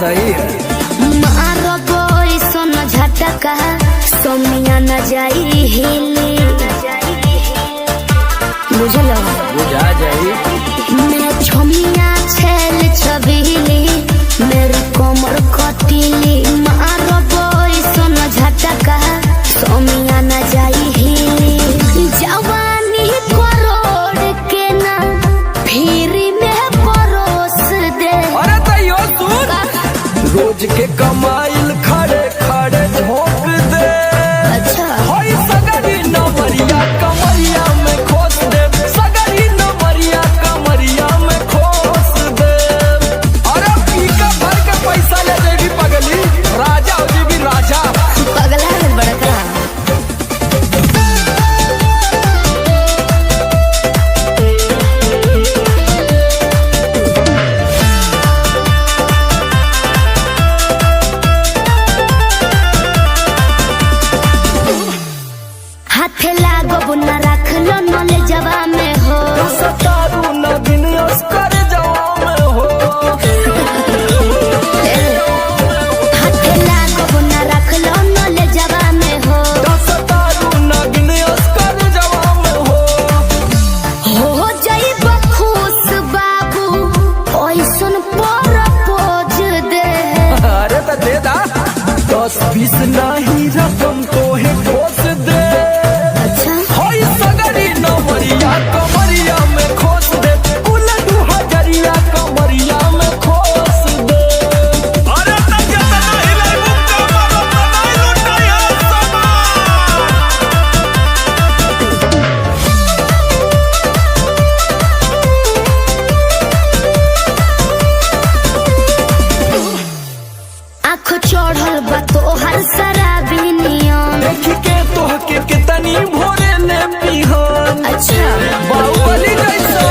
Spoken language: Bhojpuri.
सही है। मारो बोई सोना झटका सोमिया न जाई हिली बुझलो बुझा जाई। मैं छोमिया छेल छबीली मेरी कोमर कटीली मारो बोई सोना झटका सोमिया न जाई हिली जवानी करोड़ के ना फिर में परोस दे। अरे तैयो सुन रोज के कमाइल खड़े खड़े झोंक दे। अच्छा होई सगरी नमरिया कमरिया में खोस दे। सगरी नमरिया कमरिया में खोस दे। अरे पीका भर के पैसा ले देवी पगली राजा हो जी भी राजा। पगला है बड़का हाथे लागो बुना रख लो नले जवा में हो सतारू नगिन अस्कर जवा में हो। हाथे लागो बुना रख लो नले जवा में हो सतारू नगिन अस्कर जवा में हो जाई बखुश बाबू ओइसन प्रपोज दे। अरे तो दे दा 10-20 नहीं रकम तो है खोस दे। अच्छा होई सगरी नमरिया कमरिया में खोस दे। उलटू हजरिया कमरिया में खोस दे। अरे तक जना हिले मुक्का मारो बनाई लुटाया आँख चढ़ल बा तोहर शराबी नियम। देख के तोह के कितनी भोरे ने पिहन। अच्छा बाहुबली जैसा